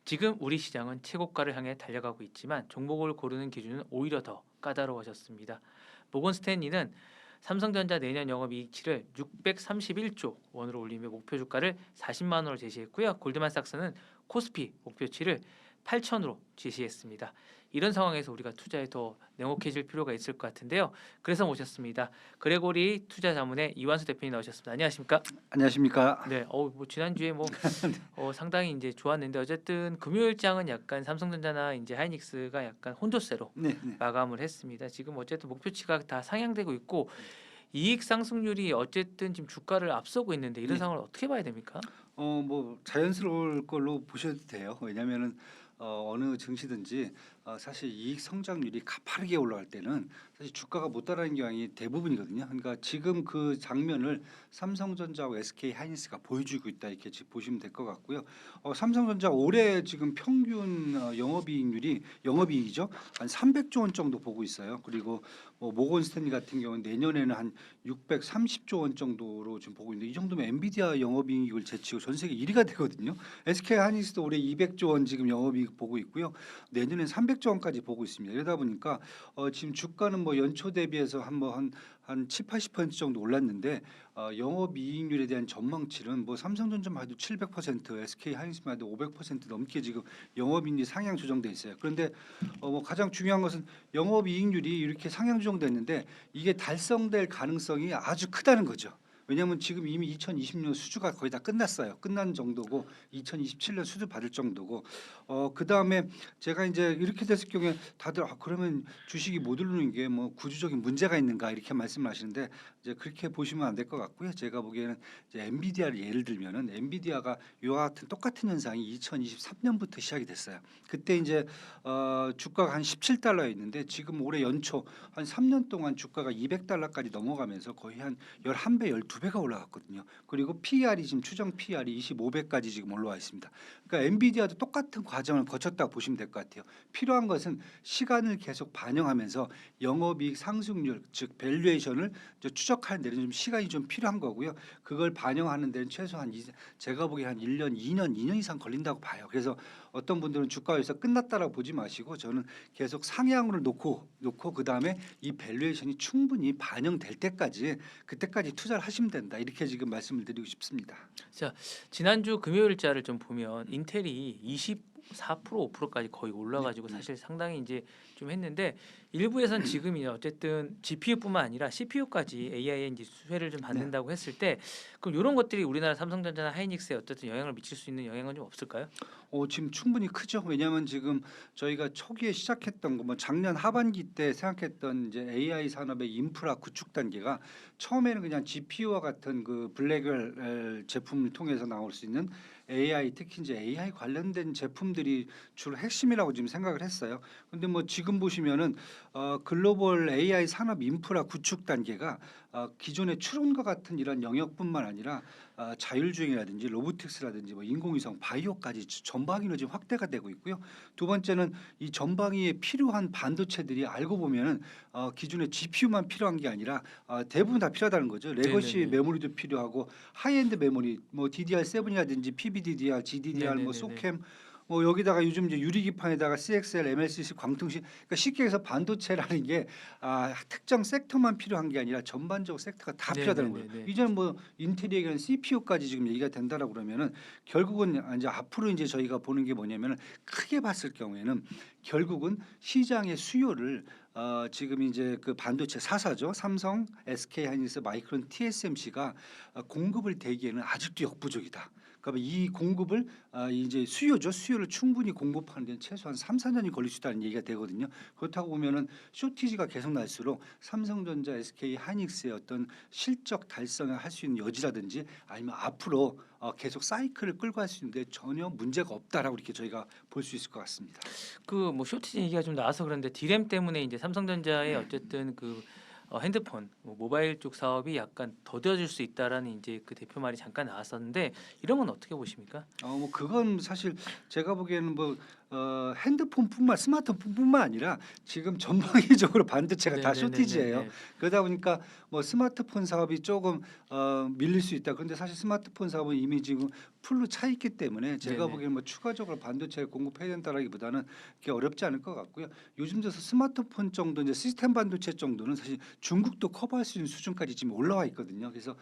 지금 우리 시장은 최고가를 향해 달려가고 있지만 종목을 고르는 기준은 오히려 더 까다로워졌습니다. 모건 스탠리는 삼성전자 내년 영업이익치를 631조 원으로 올리며 목표 주가를 40만 원으로 제시했고요. 골드만삭스는 코스피 목표치를 8천으로 제시했습니다. 이런 상황에서 우리가 투자에 더 냉혹해질 필요가 있을 것 같은데요. 그래서 모셨습니다. 그레고리 투자자문의 이완수 대표님 나오셨습니다. 안녕하십니까? 안녕하십니까? 네, 뭐 지난주에 상당히 이제 좋았는데 어쨌든 금요일장은 약간 삼성전자나 이제 하이닉스가 약간 혼조세로 네, 네. 마감을 했습니다. 지금 어쨌든 목표치가 다 상향되고 있고 이익 상승률이 어쨌든 지금 주가를 앞서고 있는데 이런 네. 상황을 어떻게 봐야 됩니까? 뭐 자연스러울 걸로 보셔도 돼요. 왜냐하면은 어느 증시든지 사실 이익 성장률이 가파르게 올라갈 때는 사실 주가가 못 따라가는 경향이 대부분이거든요. 그러니까 지금 그 장면을 삼성전자하고 SK 하이닉스가 보여주고 있다 이렇게 지금 보시면 될 것 같고요. 삼성전자 올해 지금 평균 영업이익이죠 한 300조 원 정도 보고 있어요. 그리고 뭐 모건 스탠리 같은 경우는 내년에는 한 630조 원 정도로 지금 보고 있는데 이 정도면 엔비디아 영업이익을 제치고 전 세계 1위가 되거든요. SK 하이닉스도 올해 200조 원 지금 영업이익 보고 있고요. 내년엔 300조 원까지 보고 있습니다. 이러다 보니까 지금 주가는 뭐 연초 대비해서 한 7, 80% 정도 올랐는데 영업이익률에 대한 전망치는 뭐 삼성전자만 해도 700%, SK 하이닉스만 해도 500% 넘게 지금 영업이익률 상향 조정돼 있어요. 그런데 뭐 가장 중요한 것은 영업이익률이 이렇게 상향 조정됐는데 이게 달성될 가능성이 아주 크다는 거죠. 왜냐하면 지금 이미 2020년 수주가 거의 다 끝났어요. 끝난 정도고 2027년 수주 받을 정도고 그 다음에 제가 이제 이렇게 됐을 경우에 다들 그러면 주식이 못 오르는 게 뭐 구조적인 문제가 있는가 이렇게 말씀하시는데 이제 그렇게 보시면 안 될 것 같고요. 제가 보기에는 이제 엔비디아를 예를 들면은 엔비디아가 이와 같은 똑같은 현상이 2023년부터 시작이 됐어요. 그때 이제 주가가 한 17달러였는데 지금 올해 연초 한 3년 동안 주가가 200달러까지 넘어가면서 거의 한 11배, 12배가 올라갔거든요. 그리고 PER이 지금 추정 PER이 25배까지 지금 올라와 있습니다. 그러니까 엔비디아도 똑같은 과정을 거쳤다고 보시면 될 것 같아요. 필요한 것은 시간을 계속 반영하면서 영업이익 상승률 즉 밸류에이션을 추적하는 데는 좀 시간이 좀 필요한 거고요. 그걸 반영하는 데는 최소한 제가 보기에 한 1년, 2년 이상 걸린다고 봐요. 그래서 어떤 분들은 주가에서 끝났다라고 보지 마시고 저는 계속 상향으로 놓고 그다음에 이 밸류에이션이 충분히 반영될 때까지 그때까지 투자를 하시면 된다. 이렇게 지금 말씀을 드리고 싶습니다. 자, 지난주 금요일자를 좀 보면 인텔이 24% 5%까지 거의 네, 올라가지고 네. 사실 상당히 이제 좀 했는데 일부에선 지금이 어쨌든 GPU뿐만 아니라 CPU까지 AI에 이제 수혜를 좀 네. 받는다고 했을 때 그럼 이런 것들이 우리나라 삼성전자나 하이닉스에 어쨌든 영향을 미칠 수 있는 영향은 좀 없을까요? 지금 충분히 크죠. 왜냐하면 지금 저희가 초기에 시작했던 거 뭐 작년 하반기 때 생각했던 이제 AI 산업의 인프라 구축 단계가 처음에는 그냥 GPU와 같은 그 블랙웰 제품을 통해서 나올 수 있는 AI 특히 이제 AI 관련된 제품들이 주로 핵심이라고 지금 생각을 했어요. 근데 뭐 지금 보시면은 글로벌 AI 산업 인프라 구축 단계가 기존의 추론과 같은 이런 영역뿐만 아니라 자율주행이라든지 로보틱스라든지 뭐 인공위성, 바이오까지 전방위로 지금 확대가 되고 있고요. 두 번째는 이 전방위에 필요한 반도체들이 알고 보면은 기존의 GPU만 필요한 게 아니라 대부분 다 필요하다는 거죠. 레거시 네네네. 메모리도 필요하고 하이엔드 메모리, 뭐 DDR7이라든지 PBDDR, GDDR, 뭐 네네네네. 소캠 뭐 여기다가 요즘 이제 유리기판에다가 CXL, MLCC, 광통식 그러니까 쉽게 해서 반도체라는 게 특정 섹터만 필요한 게 아니라 전반적 섹터가 다 필요하다는 거예요. 네네네네. 이제는 뭐 인텔이 얘기하는 CPU까지 지금 얘기가 된다라고 그러면은 결국은 이제 앞으로 이제 저희가 보는 게 뭐냐면은 크게 봤을 경우에는 결국은 시장의 수요를 지금 이제 그 반도체 4사죠. 삼성, SK 하이닉스, 마이크론, TSMC가 공급을 대기에는 아직도 역부족이다. 그러면 이 공급을 이제 수요죠. 수요를 충분히 공급하는 데는 최소한 3-4년이 걸릴 수 있다는 얘기가 되거든요. 그렇다고 보면은 쇼티지가 계속 날수록 삼성전자, SK 하이닉스의 어떤 실적 달성을 할 수 있는 여지라든지 아니면 앞으로 계속 사이클을 끌고 갈 수 있는데 전혀 문제가 없다라고 이렇게 저희가 볼 수 있을 것 같습니다. 그 뭐 쇼티지 얘기가 좀 나와서 그런데 디램 때문에 이제 삼성전자의 어쨌든 그 핸드폰 모바일 쪽 사업이 약간 더뎌질 수 있다라는 이제 그 대표 말이 잠깐 나왔었는데 이런 건 어떻게 보십니까? 뭐 그건 사실 제가 보기에는 뭐 핸드폰뿐만 스마트폰뿐만 아니라 지금 전방위적으로 반도체가 다 네네네네네. 쇼티지예요. 그러다 보니까 뭐 스마트폰 사업이 조금 밀릴 수 있다. 그런데 사실 스마트폰 사업은 이미 지금 풀로 차 있기 때문에 제가 네네. 보기에는 뭐 추가적으로 반도체를 공급해야 된다라기보다는 그게 어렵지 않을 것 같고요. 요즘 들어서 스마트폰 정도 이제 시스템 반도체 정도는 사실 중국도 커버할 수 있는 수준까지 지금 올라와 있거든요. 그래서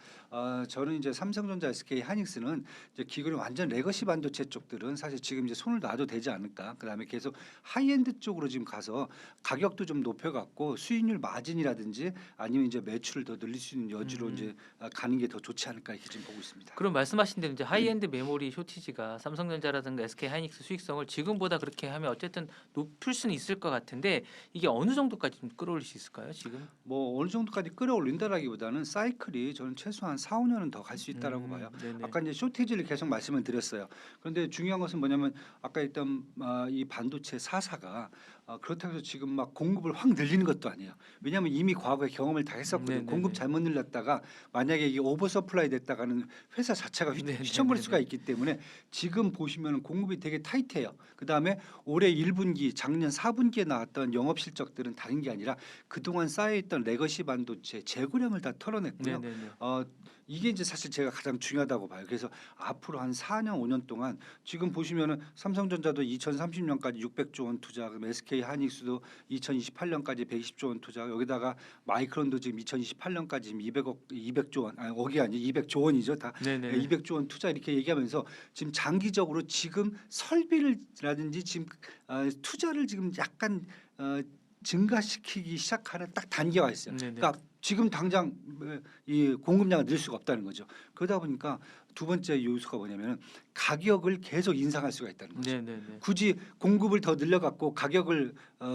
저는 이제 삼성전자, SK 하이닉스는 이제 기존의 완전 레거시 반도체 쪽들은 사실 지금 이제 손을 놔도 되지 않을까. 그다음에 계속 하이엔드 쪽으로 지금 가서 가격도 좀 높여갖고 수익률 마진이라든지 아니면 이제 매출을 더 늘릴 수 있는 여지로 음. 이제 가는 게 더 좋지 않을까 이렇게 지금 보고 있습니다. 그럼 말씀하신 대로 이제 하이엔드 메모리 쇼티지가 삼성전자라든가 SK 하이닉스 수익성을 지금보다 그렇게 하면 어쨌든 높일 수는 있을 것 같은데 이게 어느 정도까지 좀 끌어올릴 수 있을까요? 지금? 뭐 어느 정도까지 끌어올린다라기보다는 사이클이 저는 최소한 4-5년은 더 갈 수 있다라고 봐요. 네네. 아까 이제 쇼티지를 계속 말씀을 드렸어요. 그런데 중요한 것은 뭐냐면 아까 했던 이 반도체 4사가 그렇다고 해서 지금 막 공급을 확 늘리는 것도 아니에요. 왜냐하면 이미 과거에 경험을 다 했었거든요. 네네네. 공급 잘못 늘렸다가 만약에 이게 오버 서플라이 됐다가는 회사 자체가 휘청거릴 수가 네네네네. 있기 때문에 지금 보시면 공급이 되게 타이트해요. 그다음에 올해 1분기 작년 4분기에 나왔던 영업 실적들은 다른 게 아니라 그동안 쌓여있던 레거시 반도체 재고량을 다 털어냈고요. 네네네. 이게 이제 사실 제가 가장 중요하다고 봐요. 그래서 앞으로 한 4년 5년 동안 지금 보시면은 삼성전자도 2030년까지 600조 원 투자, 그럼 SK 하이닉스도 2028년까지 120조 원 투자, 여기다가 마이크론도 지금 2028년까지 지금 200조 원, 아니 억이 아니 200조 원이죠. 다 네네. 200조 원 투자 이렇게 얘기하면서 지금 장기적으로 지금 설비를라든지 지금 투자를 지금 약간 증가시키기 시작하는 딱 단계가 있어요. 네네. 그러니까 지금 당장 이 공급량을 늘 수가 없다는 거죠. 그러다 보니까 두 번째 요소가 뭐냐면 가격을 계속 인상할 수가 있다는 거죠. 네네네. 굳이 공급을 더 늘려갖고 가격을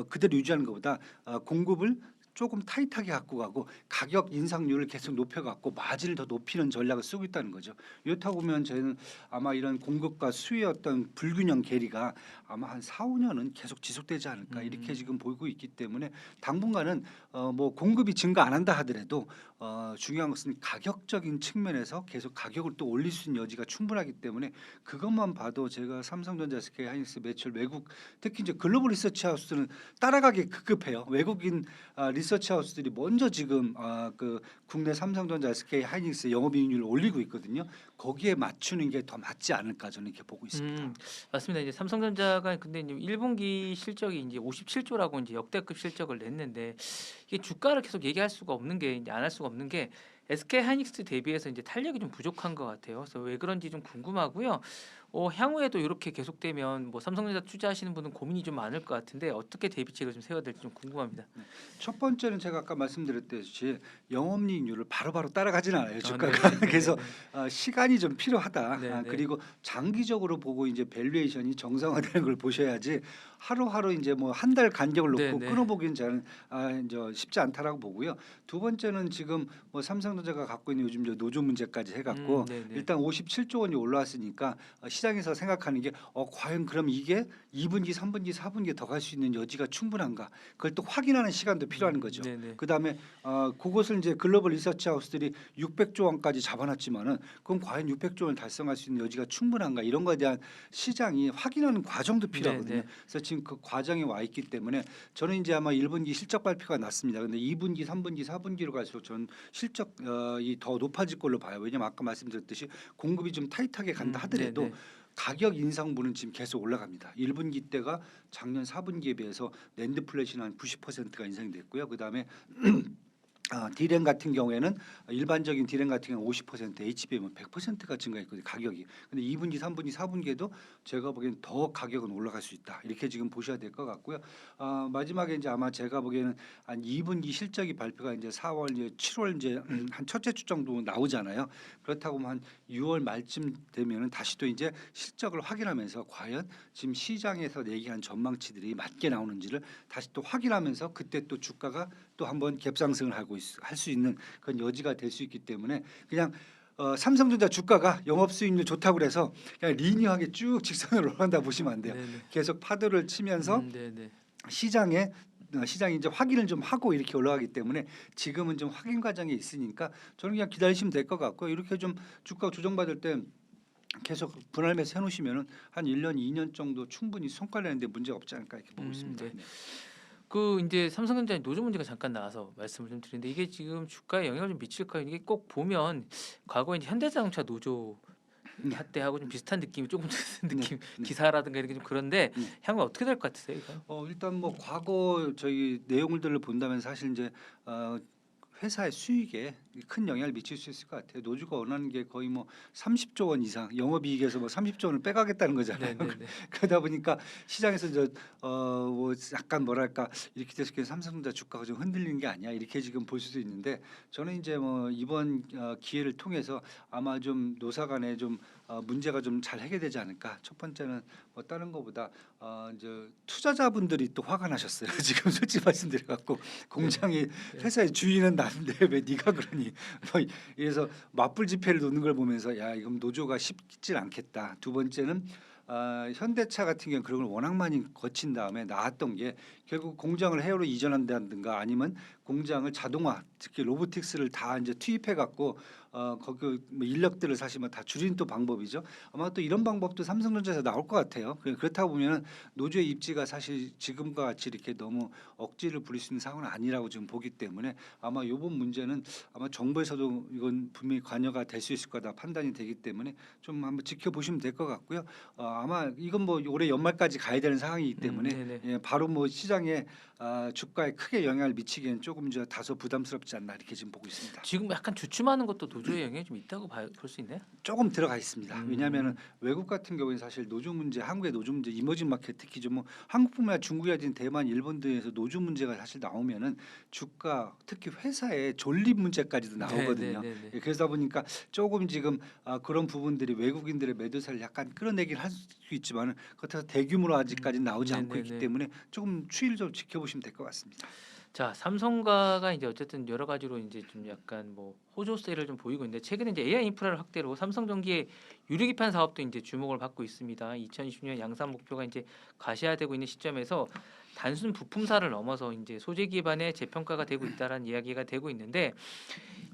그대로 유지하는 것보다 공급을 조금 타이트하게 갖고 가고 가격 인상률을 계속 높여갖고 마진을 더 높이는 전략을 쓰고 있다는 거죠. 이렇다 보면 저희는 아마 이런 공급과 수요의 어떤 불균형 괴리가 아마 한 4-5년은 계속 지속되지 않을까 이렇게 지금 보이고 있기 때문에 당분간은 뭐 공급이 증가 안 한다 하더라도 중요한 것은 가격적인 측면에서 계속 가격을 또 올릴 수 있는 여지가 충분하기 때문에 그것만 봐도 제가 삼성전자, SK 하이닉스 매출 외국 특히 이제 글로벌 리서치 하우스는 따라가기 급급해요. 외국인 리서치 하우스들이 먼저 지금 그 국내 삼성전자, SK 하이닉스 영업이익률을 올리고 있거든요. 거기에 맞추는 게 더 맞지 않을까 저는 이렇게 보고 있습니다. 맞습니다. 이제 삼성전자가 근데 이제 1분기 실적이 이제 57조라고 이제 역대급 실적을 냈는데 이게 주가를 계속 얘기할 수가 없는 게 이제 안 할 수가 없는 게 SK 하이닉스 대비해서 이제 탄력이 좀 부족한 것 같아요. 그래서 왜 그런지 좀 궁금하고요. 향후에도 이렇게 계속되면 뭐 삼성전자 투자하시는 분은 고민이 좀 많을 것 같은데 어떻게 대비책을 좀 세워야 될지 좀 궁금합니다. 첫 번째는 제가 아까 말씀드렸듯이 영업이익률을 바로바로 따라가지는 않아요 주가가. 네네네네. 그래서 시간이 좀 필요하다. 네네. 그리고 장기적으로 보고 이제 밸류에이션이 정상화되는 걸 보셔야지 하루하루 이제 뭐 한 달 간격을 놓고 네네. 끊어보기는 저는 이제 쉽지 않다라고 보고요. 두 번째는 지금 뭐 삼성전자가 갖고 있는 요즘 노조 문제까지 해갖고 네네. 일단 57조 원이 올라왔으니까 시장에서 생각하는 게 과연 그럼 이게 2분기, 3분기, 4분기 더 갈 수 있는 여지가 충분한가? 그걸 또 확인하는 시간도 필요한 거죠. 네네. 그다음에 그것을 이제 글로벌 리서치 하우스들이 600조 원까지 잡아놨지만은 그럼 과연 600조 원을 달성할 수 있는 여지가 충분한가? 이런 거에 대한 시장이 확인하는 과정도 필요하거든요. 네네. 그래서 지금 그 과정에 와 있기 때문에 저는 이제 아마 1분기 실적 발표가 났습니다. 근데 2분기, 3분기, 4분기로 갈수록 저는 실적이 더 높아질 걸로 봐요. 왜냐면 아까 말씀드렸듯이 공급이 좀 타이트하게 간다 하더라도 네네. 가격 인상분은 지금 계속 올라갑니다. 1분기 때가 작년 4분기에 비해서 낸드 플래시는 한 90%가 인상이 됐고요. 그다음에 디램 같은 경우에는 일반적인 디램 같은 경우는 50%, HBM은 100%가 증가했거든요. 가격이. 근데 2분기, 3분기, 4분기에도 제가 보기에는 더 가격은 올라갈 수 있다. 이렇게 지금 보셔야 될 것 같고요. 마지막에 이제 아마 제가 보기에는 한 2분기 실적이 발표가 이제 4월, 이제 7월 이제 한 첫째 주 정도 나오잖아요. 그렇다고 한 6월 말쯤 되면은 다시 또 이제 실적을 확인하면서 과연 지금 시장에서 얘기한 전망치들이 맞게 나오는지를 다시 또 확인하면서 그때 또 주가가 또 한번 갭상승을 할 수 있는 그런 여지가 될 수 있기 때문에 그냥 삼성전자 주가가 영업 수익률 좋다고 그래서 그냥 리니어하게 쭉 직선으로 올라간다 보시면 안 돼요. 네네. 계속 파도를 치면서 네네. 시장이 이제 확인을 좀 하고 이렇게 올라가기 때문에 지금은 좀 확인 과정에 있으니까 저는 그냥 기다리시면 될 것 같고 이렇게 좀 주가 조정받을 때 계속 분할 매수 해놓으시면은 한 1년, 2년 정도 충분히 성과내는데 문제가 없지 않을까 이렇게 보고 있습니다. 네. 네. 그 이제 삼성전자 노조 문제가 잠깐 나와서 말씀을 좀 드리는데 이게 지금 주가에 영향을 좀 미칠까요? 이게 꼭 보면 과거에 이제 현대자동차 노조 네. 때하고 좀 비슷한 느낌이 조금 드는 네. 느낌 네. 기사라든가 이렇게 좀 그런데 네. 향후 어떻게 될 것 같으세요? 이거? 일단 뭐 과거 저희 내용들을 본다면 사실 이제 회사의 수익에 큰 영향을 미칠 수 있을 것 같아요. 노조가 원하는 게 거의 뭐 30조 원 이상 영업이익에서 뭐 30조 원을 빼가겠다는 거잖아요. 네네네. 그러다 보니까 시장에서 뭐 약간 뭐랄까 이렇게 돼서 삼성전자 주가가 좀 흔들리는 게 아니야 이렇게 지금 볼 수도 있는데 저는 이제 뭐 이번 기회를 통해서 아마 좀 노사 간에 좀 문제가 좀 잘 해결되지 않을까. 첫 번째는 뭐 다른 거보다 이제 투자자분들이 또 화가 나셨어요. 지금 솔직히 말씀드려 갖고 공장이 회사의 주인은 나인데 왜 네가 그러니 뭐 이래서 맞불 지폐를 놓는 걸 보면서 야 이건 노조가 쉽지 않겠다. 두 번째는 현대차 같은 경우는 그런 걸 워낙 많이 거친 다음에 나왔던 게 결국 공장을 해외로 이전한다든가 아니면 공장을 자동화 특히 로보틱스를 다 이제 투입해 갖고 거기 뭐 인력들을 사실 뭐 다 줄이는 또 방법이죠. 아마 또 이런 방법도 삼성전자에서 나올 것 같아요. 그렇다 보면 노조의 입지가 사실 지금과 같이 이렇게 너무 억지를 부릴 수 있는 상황은 아니라고 지금 보기 때문에 아마 이번 문제는 아마 정부에서도 이건 분명히 관여가 될 수 있을 거다 판단이 되기 때문에 좀 한번 지켜보시면 될 것 같고요. 아마 이건 뭐 올해 연말까지 가야 되는 상황이기 때문에 네네. 예, 바로 뭐 시장에 주가에 크게 영향을 미치기에는 조금 다소 부담스럽지 않나 이렇게 지금 보고 있습니다. 지금 약간 주춤하는 것도 노조의 영향이 좀 있다고 볼 수 있나요? 조금 들어가 있습니다. 왜냐하면은 음. 외국 같은 경우에 사실 노조 문제, 한국의 노조 문제, 이머징 마켓 특히 좀 뭐 한국뿐만 아니라 중국이라든지 대만, 일본 등에서 노조 문제가 사실 나오면은 주가 특히 회사의 존립 문제까지도 나오거든요. 네네네네. 예, 그러다 보니까 조금 지금 그런 부분들이 외국인들의 매도세를 약간 끌어내긴 할 수 있지만은 그렇다고 대규모로 아직까지는 나오지 않고 있기 네네네. 때문에 조금 추이를 좀 지켜보시면 될 것 같습니다. 자, 삼성가가 이제 어쨌든 여러 가지로 이제 좀 약간 뭐 호조세를 좀 보이고 있는데 최근에 이제 AI 인프라를 확대로 삼성전기의 유리기판 사업도 이제 주목을 받고 있습니다. 2020년 양산 목표가 이제 가시화되고 있는 시점에서 단순 부품사를 넘어서 이제 소재 기반의 재평가가 되고 있다라는 이야기가 되고 있는데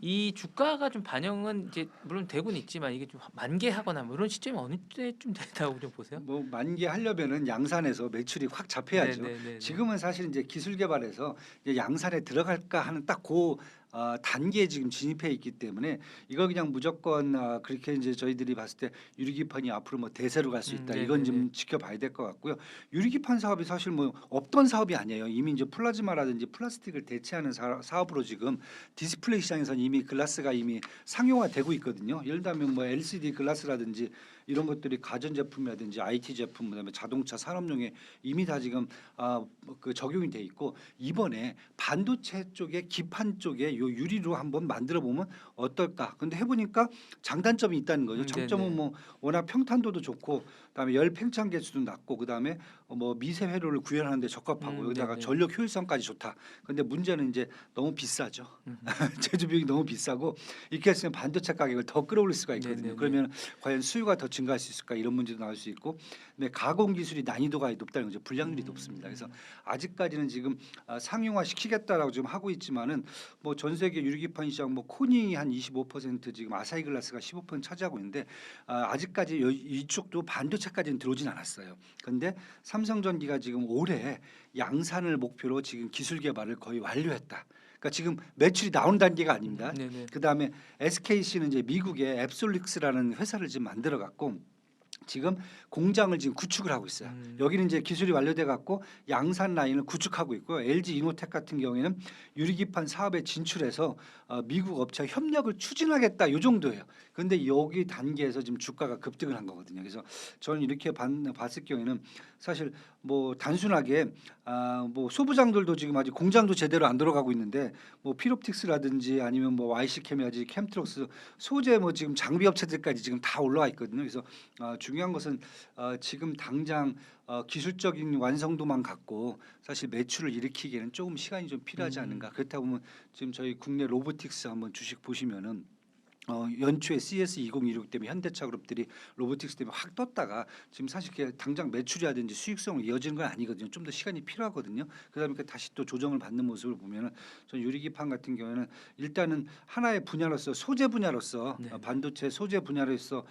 이 주가가 좀 반영은 이제 물론 되고는 있지만 이게 좀 만개하거나 뭐 이런 시점이 어느 때쯤 된다고 좀 보세요? 뭐 만개하려면은 양산에서 매출이 확 잡혀야죠. 네네네네. 지금은 사실 이제 기술 개발에서 이제 양산에 들어갈까 하는 딱 그 단계에 지금 진입해 있기 때문에 이거 그냥 무조건 그렇게 이제 저희들이 봤을 때 유리기판이 앞으로 뭐 대세로 갈 수 있다. 이건 네네네. 좀 지켜봐야 될 것 같고요. 유리기판 사업이 사실 뭐 없던 사업이 아니에요. 이미 이제 플라즈마라든지 플라스틱을 대체하는 사업으로 지금 디스플레이 시장에서는 이미 글라스가 이미 상용화되고 있거든요. 예를 들면 뭐 LCD 글라스라든지 이런 것들이 가전제품이라든지 IT 제품 그다음에 자동차 산업용에 이미 다 지금 그 적용이 돼 있고 이번에 반도체 쪽에 기판 쪽에 요 유리로 한번 만들어 보면 어떨까? 근데 해보니까 장단점이 있다는 거죠. 장점은 네네. 뭐 워낙 평탄도도 좋고 그다음에 열 팽창 개수도 낮고 그다음에 뭐 미세 회로를 구현하는데 적합하고 여기다가 네네. 전력 효율성까지 좋다. 근데 문제는 이제 너무 비싸죠. 음흠. 제조 비용이 너무 비싸고 이렇게 했으면 반도체 가격을 더 끌어올릴 수가 있거든요. 네네네. 그러면 과연 수요가 더 증가할 수 있을까 이런 문제도 나올 수 있고, 근데 가공 기술이 난이도가 높다는 거죠. 불량률이 높습니다. 그래서 아직까지는 지금 상용화 시키겠다라고 지금 하고 있지만은 뭐 전 세계 유리기판 시장 뭐 코닝이 한 25% 지금 아사히 글라스가 15% 차지하고 있는데 아직까지 이쪽도 반도체까지는 들어오진 않았어요. 근데 삼성전기가 지금 올해 양산을 목표로 지금 기술 개발을 거의 완료했다. 그러니까 지금 매출이 나온 단계가 아닙니다. 네네. 그다음에 SKC는 이제 미국의 앱솔릭스라는 회사를 지금 만들어 갖고 지금 공장을 지금 구축을 하고 있어요. 여기는 이제 기술이 완료돼 갖고 양산 라인을 구축하고 있고요. LG 이노텍 같은 경우에는 유리기판 사업에 진출해서 미국 업체와 협력을 추진하겠다 요 정도예요. 그런데 여기 단계에서 지금 주가가 급등을 한 거거든요. 그래서 저는 이렇게 봤을 경우에는 사실 뭐 단순하게 뭐 소부장들도 지금 아직 공장도 제대로 안 들어가고 있는데 뭐 필옵틱스라든지 아니면 뭐 YC캠이라든지 캠트럭스 소재 뭐 지금 장비 업체들까지 지금 다 올라와 있거든요. 그래서 중요한 것은 지금 당장 기술적인 완성도만 갖고 사실 매출을 일으키기에는 조금 시간이 좀 필요하지 않은가. 그렇다 보면 지금 저희 국내 로보틱스 한번 주식 보시면은 연초에 CS2026 때문에 현대차 그룹들이 로보틱스 때문에 확 떴다가 지금 사실 그게 당장 매출이라든지 수익성으로 이어지는 건 아니거든요. 좀 더 시간이 필요하거든요. 그러다 보니까 다시 또 조정을 받는 모습을 보면은 전 유리기판 같은 경우에는 일단은 하나의 분야로서 소재 분야로서 네. 반도체 소재 분야로서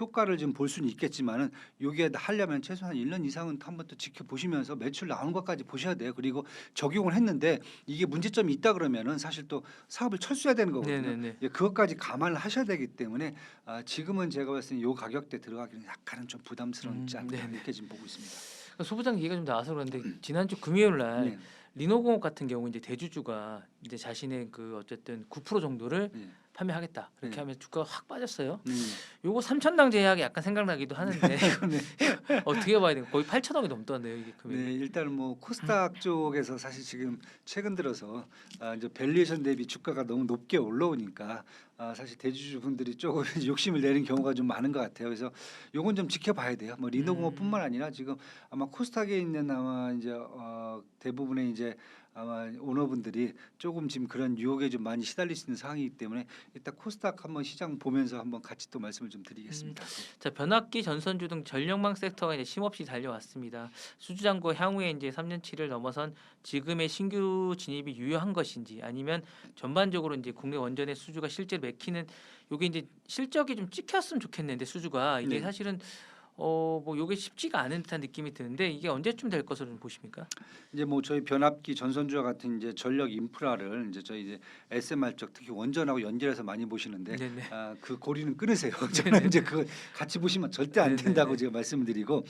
효과를 좀 볼 수는 있겠지만은 요게 하려면 최소한 1년 이상은 한번 또 지켜보시면서 매출 나오는 것까지 보셔야 돼요. 그리고 적용을 했는데 이게 문제점이 있다 그러면은 사실 또 사업을 철수해야 되는 거거든요. 네네네. 예, 그것까지 감안을 하셔야 되기 때문에 지금은 제가 봤을 때 요 가격대 들어가기는 약간은 좀 부담스럽지 않나 네네. 이렇게 지금 보고 있습니다. 소부장 얘기가 좀 나와서 그런데 지난주 금요일 날 네. 리노공업 같은 경우 이제 대주주가 이제 자신의 그 어쨌든 9% 정도를 네. 판매하겠다 그렇게 네. 하면서 주가가 확 빠졌어요. 네. 요거 3천당 제약이 약간 생각나기도 하는데 네. 어떻게 봐야 돼요? 거의 8천억이 넘던데요 이게 금액이. 네, 일단은 뭐 코스닥 쪽에서 사실 지금 최근 들어서 이제 밸류에이션 대비 주가가 너무 높게 올라오니까 사실 대주주분들이 조금 욕심을 내는 경우가 좀 많은 것 같아요. 그래서 요건 좀 지켜봐야 돼요. 뭐 리노공업뿐만 아니라 지금 아마 코스닥에 있는 아마 이제 대부분의 이제 아마 오너분들이 조금 지금 그런 유혹에 좀 많이 시달릴 수 있는 상황이기 때문에 일단 코스닥 한번 시장 보면서 한번 같이 또 말씀을 좀 드리겠습니다. 자, 변압기, 전선주 등 전력망 섹터가 이제 쉼없이 달려왔습니다. 수주장고 향후에 이제 3년치를 넘어선 지금의 신규 진입이 유효한 것인지 아니면 전반적으로 이제 국내 원전의 수주가 실제로 맥히는 요게 이제 실적이 좀 찍혔으면 좋겠는데 수주가 이게 네. 사실은 뭐 요게 쉽지가 않은 듯한 느낌이 드는데 이게 언제쯤 될 것으로 좀 보십니까? 이제 뭐 저희 변압기 전선주와 같은 이제 전력 인프라를 이제 저희 이제 SMR 쪽 특히 원전하고 연결해서 많이 보시는데 네네. 그 고리는 끊으세요. 저는 이제 그거 같이 보시면 절대 안 된다고 네네네. 제가 말씀드리고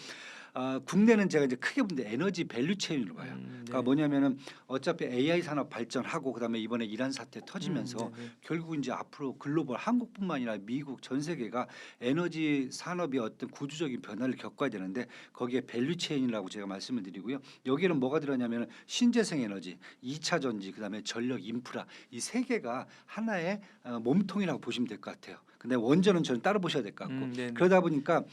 국내는 제가 이제 크게 본데 에너지 밸류 체인으로 봐요. 그러니까 뭐냐면은 어차피 AI 산업 발전하고 그다음에 이번에 이란 사태 터지면서 네네. 결국 이제 앞으로 글로벌 한국뿐만 아니라 미국 전 세계가 에너지 산업이 어떤 구조적인 변화를 겪어야 되는데 거기에 밸류 체인이라고 제가 말씀을 드리고요. 여기는 뭐가 들어냐면은 신재생 에너지, 2차 전지, 그다음에 전력 인프라 이 세 개가 하나의 몸통이라고 보시면 될 것 같아요. 근데 원전은 저는 따로 보셔야 될 것 같고 네네. 그러다 보니까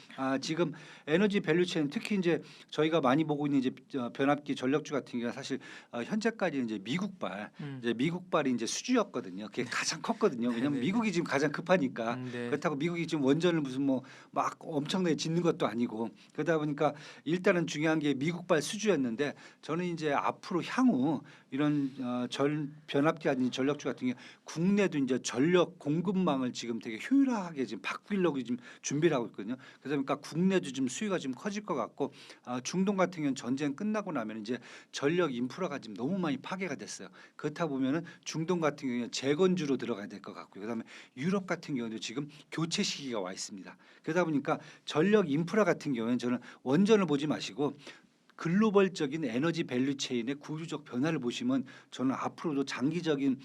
지금 에너지 밸류 체인 특히 이제 저희가 많이 보고 있는 이제 변압기 전력주 같은 경우가 사실 현재까지 이제 미국발 이제 미국발이 이제 수주였거든요. 그게 가장 컸거든요. 왜냐하면 네네네. 미국이 지금 가장 급하니까 네. 그렇다고 미국이 지금 원전을 무슨 뭐 막 엄청나게 짓는 것도 아니고 그러다 보니까 일단은 중요한 게 미국발 수주였는데 저는 이제 앞으로 향후 이런 변압기 아닌 전력주 같은 경우 국내도 이제 전력 공급망을 지금 되게 효율화하게 지금 바꾸려고 지금 준비를 하고 있거든요. 그러다 보니까 국내도 지금 수요가 지금 커질 것 같고 중동 같은 경우는 전쟁 끝나고 나면 이제 전력 인프라가 지금 너무 많이 파괴가 됐어요. 그렇다 보면은 중동 같은 경우는 재건주로 들어가야 될 것 같고요. 그다음에 유럽 같은 경우도 지금 교체 시기가 와 있습니다. 그러다 보니까 전력 인프라 같은 경우에는 저는 원전을 보지 마시고 글로벌적인 에너지 밸류 체인의 구조적 변화를 보시면 저는 앞으로도 장기적인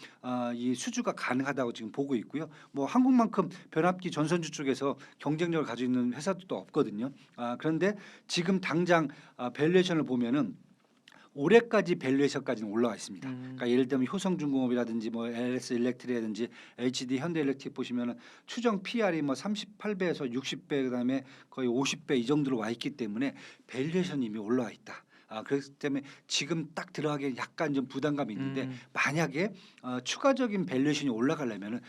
이 수주가 가능하다고 지금 보고 있고요. 뭐 한국만큼 변압기 전선주 쪽에서 경쟁력을 가지고 있는 회사도 없거든요. 그런데 지금 당장 밸류에이션을 보면은 올해까지 밸류에이션까지는 올라와 있습니다. 그러니까 예를 들면 효성중공업이라든지 뭐 LS 일렉트리라든지 HD 현대일렉트릭 보시면은 추정 PR이 뭐 38배에서 60배 그다음에 거의 50배 이 정도로 와 있기 때문에 밸류에이션이 이미 올라와 있다. 그렇기 때문에 지금 딱 들어가기에 약간 좀 부담감이 있는데 만약에 추가적인 밸류에이션이 올라가려면은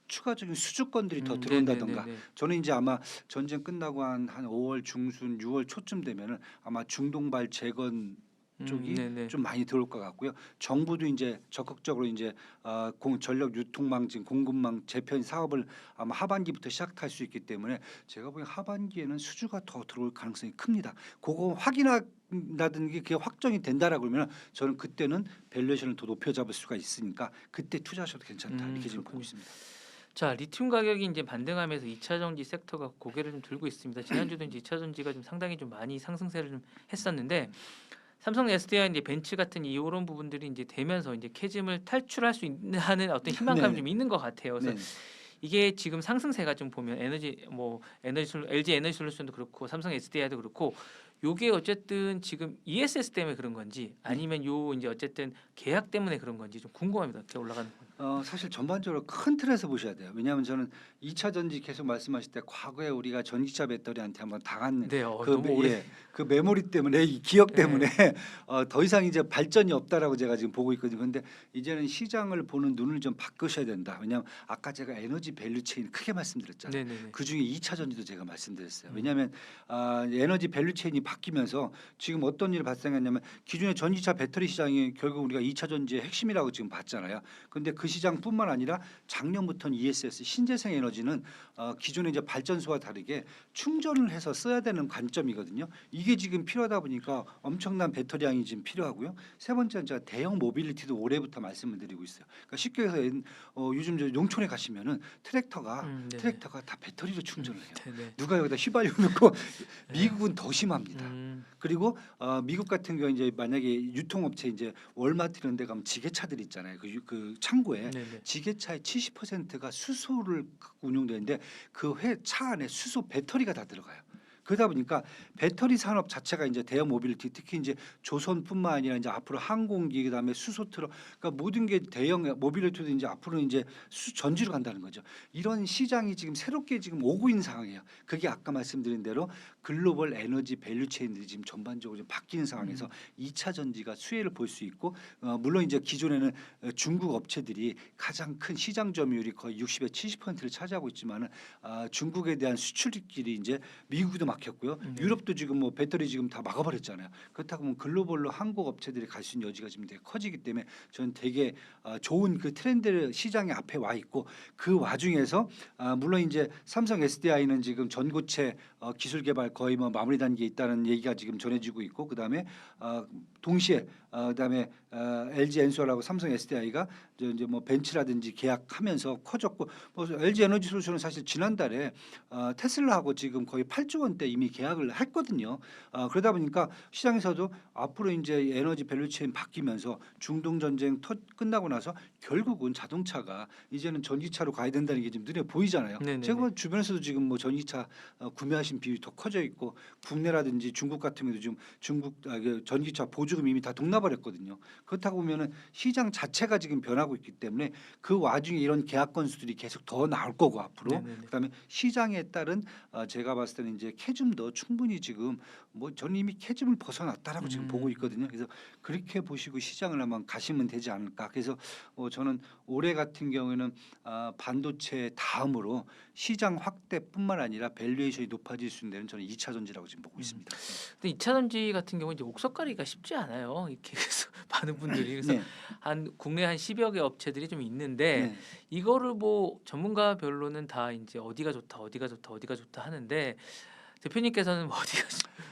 추가적인 수주권들이 더 들어온다던가 네네네네. 저는 이제 아마 전쟁 끝나고 한 5월 중순 6월 초쯤 되면은 아마 중동발 재건 쪽이 네네. 좀 많이 들어올 것 같고요. 정부도 이제 적극적으로 이제 전력 유통망 지금 공급망 재편 사업을 아마 하반기부터 시작할 수 있기 때문에 제가 보기엔 하반기에는 수주가 더 들어올 가능성이 큽니다. 그거 확인하다든지 그게 확정이 된다라고 그러면 저는 그때는 밸류에이션을 더 높여 잡을 수가 있으니까 그때 투자하셔도 괜찮다 이렇게 지금 보고 그렇군요. 있습니다. 자, 리튬 가격이 이제 반등하면서 2차 전지 섹터가 고개를 좀 들고 있습니다. 지난주도 이제 2차 전지가 좀 상당히 좀 많이 상승세를 좀 했었는데 삼성 SDI 이제 벤츠 같은 이런 부분들이 이제 되면서 이제 캐즘을 탈출할 수 있는 하는 어떤 희망감이 네, 좀 있는 것 같아요. 그래서 네, 이게 지금 상승세가 좀 보면 LG 에너지 솔루션도 그렇고 삼성 SDI도 그렇고 요게 어쨌든 지금 ESS 때문에 그런 건지 아니면 요 이제 어쨌든 계약 때문에 그런 건지 좀 궁금합니다. 이렇게 올라가는 건. 사실 전반적으로 큰 틀에서 보셔야 돼요. 왜냐하면 저는 2차 전지 계속 말씀하실 때 과거에 우리가 전기차 배터리한테 한번 당한 네, 그 너무 오래. 예, 그 메모리 때문에 이 기억 네. 때문에 더 이상 이제 발전이 없다라고 제가 지금 보고 있거든요. 근데 이제는 시장을 보는 눈을 좀 바꾸셔야 된다. 왜냐하면 아까 제가 에너지 밸류 체인 크게 말씀드렸잖아요. 네네네. 그중에 2차 전지도 제가 말씀드렸어요. 음. 왜냐하면 에너지 밸류 체인이 바뀌면서 지금 어떤 일이 발생했냐면 기존의 전기차 배터리 시장이 결국 우리가 2차 전지의 핵심이라고 지금 봤잖아요. 근데 그 시장뿐만 아니라 작년부터는 ESS 신재생 에너지는 기존의 이제 발전소와 다르게 충전을 해서 써야 되는 관점이거든요. 이게 지금 필요하다 보니까 엄청난 배터리량이 지금 필요하고요. 세 번째는 제가 대형 모빌리티도 올해부터 말씀을 드리고 있어요. 그러니까 쉽게 해서 요즘 저 농촌에 가시면은 네네. 트랙터가 다 배터리로 충전을 해요. 네네. 누가 여기다 휘발유 넣고 미국은 더 심합니다. 그리고 미국 같은 경우 이제 만약에 유통업체 이제 월마트 이런 데 가면 지게차들 있잖아요. 그 창고에 네네. 지게차의 70%가 수소를 갖고 운용되는데 그 차 안에 수소 배터리가 다 들어가요. 그러다 보니까 배터리 산업 자체가 이제 대형 모빌리티 특히 이제 조선뿐만 아니라 이제 앞으로 항공기 그다음에 수소 트럭 그러니까 모든 게 대형 모빌리티도 이제 앞으로는 이제 전지로 간다는 거죠. 이런 시장이 지금 새롭게 지금 오고 있는 상황이에요. 그게 아까 말씀드린 대로 글로벌 에너지 밸류 체인들이 지금 전반적으로 좀 바뀌는 상황에서 2차 전지가 수혜를 볼 수 있고 물론 이제 기존에는 중국 업체들이 가장 큰 시장 점유율이 거의 60에 70%를 차지하고 있지만은 중국에 대한 수출길이 이제 미국도 막혔고요. 유럽도 지금 뭐 배터리 지금 다 막아버렸잖아요. 그렇다고 보면 글로벌로 한국 업체들이 갈 수 있는 여지가 지금 되게 커지기 때문에 저는 되게 좋은 그 트렌드 시장의 앞에 와 있고 그 와중에서 물론 이제 삼성 SDI는 지금 전고체 기술 개발 거의 뭐 마무리 단계에 있다는 얘기가 지금 전해지고 있고 그다음에 동시에 그다음에 LG 엔솔하고 삼성 SDI가 이제 뭐 벤치라든지 계약하면서 커졌고 뭐 LG 에너지 솔루션은 사실 지난달에 테슬라하고 지금 거의 8조 원대 이미 계약을 했거든요. 그러다 보니까 시장에서도 앞으로 이제 에너지 밸류체인 바뀌면서 중동 전쟁 끝나고 나서 결국은 자동차가 이제는 전기차로 가야 된다는 게 지금 눈에 보이잖아요. 네네네. 제가 뭐 주변에서도 지금 뭐 전기차 구매하신 비율이 더 커져 있고 국내라든지 중국 같은 경우도 지금 중국 그 전기차 보조금 이미 다 동나버렸거든요. 그렇다고 보면은 시장 자체가 지금 변하고 있기 때문에 그 와중에 이런 계약 건수들이 계속 더 나올 거고 앞으로 네네네. 그다음에 시장에 따른 제가 봤을 때는 이제 캐즘도 충분히 지금 뭐 저는 이미 캐즘을 벗어났다라고 지금 보고 있거든요. 그래서 그렇게 보시고 시장을 한번 가시면 되지 않을까. 그래서 저는 올해 같은 경우에는 반도체 다음으로 시장 확대뿐만 아니라 밸류에이션이 높아질 수 있는 데는 저는 2차 전지라고 지금 보고 있습니다. 근데 2차 전지 같은 경우는 이제 옥석가리가 쉽지 않아요. 이렇게 해서 많은 분들이 그래서 네, 국내 한 10여 개 업체들이 좀 있는데 네. 이거를 뭐 전문가별로는 다 이제 어디가 좋다, 어디가 좋다, 어디가 좋다 하는데 대표님께서는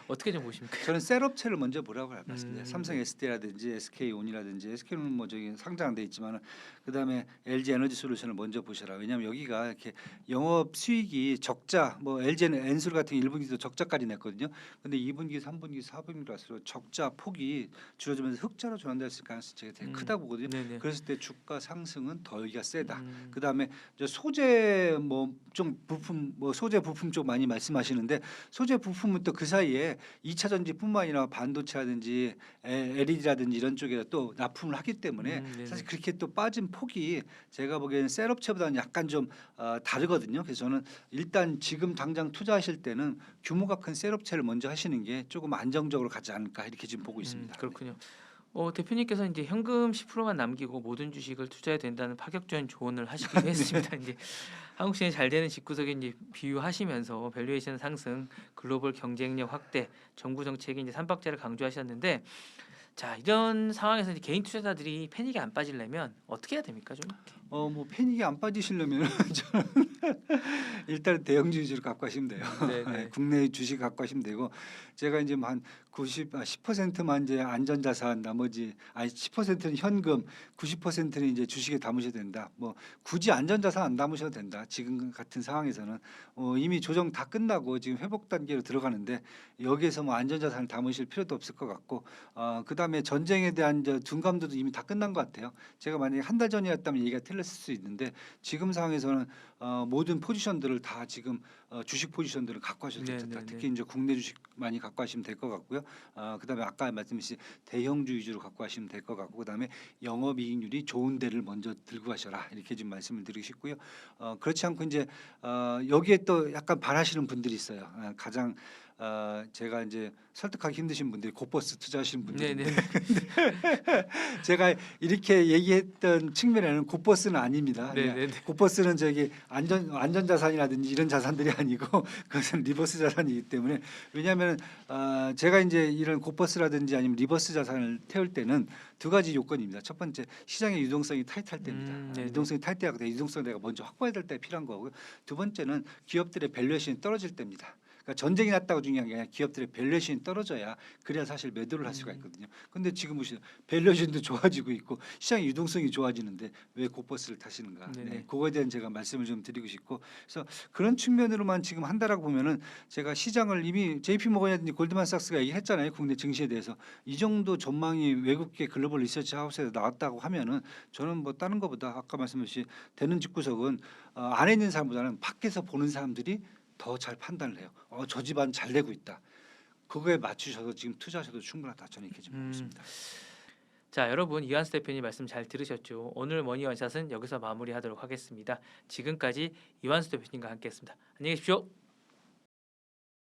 어떻게 좀 보십니까? 저는 셀 업체를 먼저 보라고 말씀드려요. 삼성 네. SD라든지 SK온이라든지 SK는 뭐 저기 상장돼 있지만 그다음에 LG 에너지 솔루션을 먼저 보셔라. 왜냐하면 여기가 이렇게 영업 수익이 적자 뭐 LG는 엔솔 같은 1분기도 적자까지 냈거든요. 근데 2분기, 3분기, 4분기 갈수록 적자 폭이 줄어들면서 흑자로 전환됐을 가능성이 되게 크다 보거든요. 네네. 그랬을 때 주가 상승은 더 여기가 세다. 음. 그다음에 이제 소재 뭐 좀 부품 뭐 소재 부품 쪽 많이 말씀하시는데 소재 부품은 또 그 사이에 2차 전지뿐만 아니라 반도체라든지 LED라든지 이런 쪽에 또 납품을 하기 때문에 네네. 사실 그렇게 또 빠진 폭이 제가 보기에는 셀업체보다는 약간 좀 다르거든요. 그래서 저는 일단 지금 당장 투자하실 때는 규모가 큰 셀업체를 먼저 하시는 게 조금 안정적으로 가지 않을까 이렇게 지금 보고 있습니다. 그렇군요. 대표님께서 이제 현금 10%만 남기고 모든 주식을 투자해야 된다는 파격적인 조언을 하시기도 했습니다. 이제 한국 시장이 잘 되는 집구석에 이제 비유하시면서 밸류에이션 상승, 글로벌 경쟁력 확대, 정부 정책의 이제 삼박자를 강조하셨는데 자 이런 상황에서 이제 개인 투자자들이 패닉에 안 빠지려면 어떻게 해야 됩니까 좀? 뭐 패닉이 안 빠지시려면 저는 일단 대형 주식을 갖고 하시면 돼요. 네네. 국내 주식 갖고 하시면 되고 제가 이제 뭐 한 10%만 이제 안전자산 나머지 10%는 현금 90%는 이제 주식에 담으셔야 된다. 뭐 굳이 안전자산 안 담으셔도 된다. 지금 같은 상황에서는 이미 조정 다 끝나고 지금 회복 단계로 들어가는데 여기에서 뭐 안전자산을 담으실 필요도 없을 것 같고 그다음에 전쟁에 대한 저 둔감도도 이미 다 끝난 것 같아요. 제가 만약에 한 달 전이었다면 얘기가 틀렸을 틀렸을 수 있는데 지금 상황에서는 모든 포지션들을 다 지금 주식 포지션들을 갖고 하셔도 네, 좋다. 네, 특히 이제 국내 주식 많이 갖고 하시면 될 것 같고요. 그다음에 아까 말씀하신 대형주 위주로 갖고 하시면 될 것 같고 그다음에 영업이익률이 좋은 데를 먼저 들고 가셔라 이렇게 좀 말씀을 드리고 싶고요. 그렇지 않고 이제 여기에 또 약간 바라시는 분들이 있어요. 가장 제가 이제 설득하기 힘드신 분들이 고버스 투자하시는 네, 분들인데 네, 제가 이렇게 얘기했던 측면에는 고버스는 아닙니다. 네, 그냥 네, 네. 고버스는 저기 안전 자산이라든지 이런 자산들이 아니고 그것은 리버스 자산이기 때문에 왜냐하면 제가 이제 이런 고버스라든지 아니면 리버스 자산을 태울 때는 두 가지 요건입니다. 첫 번째 시장의 유동성이 타이트할 때입니다. 네네. 유동성이 타이트하고 유동성 내가 먼저 확보해야 될 때 필요한 거고요. 두 번째는 기업들의 밸류에이션이 떨어질 때입니다. 그러니까 전쟁이 났다고 중요한 게 아니라 기업들의 밸류에이션이 떨어져야 그래야 사실 매도를 할 수가 있거든요. 근데 지금 보시면 밸류에이션도 좋아지고 있고 시장의 유동성이 좋아지는데 왜 고버스를 타시는가? 네네. 네, 그거에 대한 제가 말씀을 좀 드리고 싶고 그래서 그런 측면으로만 지금 한다라고 보면은 제가 시장을 이미 JP 모건이라든지 골드만삭스가 얘기했잖아요. 국내 증시에 대해서 이 정도 전망이 외국계 글로벌 리서치 하우스에서 나왔다고 하면은 저는 뭐 다른 것보다 아까 말씀하신 되는 집구석은 안에 있는 사람보다는 밖에서 보는 사람들이 더 잘 판단을 해요. 저 집안 잘 되고 있다. 그거에 맞추셔서 지금 투자하셔도 충분하다. 저는 이렇게 좀 보고 있습니다. 자, 여러분 이완수 대표님 말씀 잘 들으셨죠? 오늘 머니 원샷은 여기서 마무리하도록 하겠습니다. 지금까지 이완수 대표님과 함께했습니다. 안녕히 계십시오.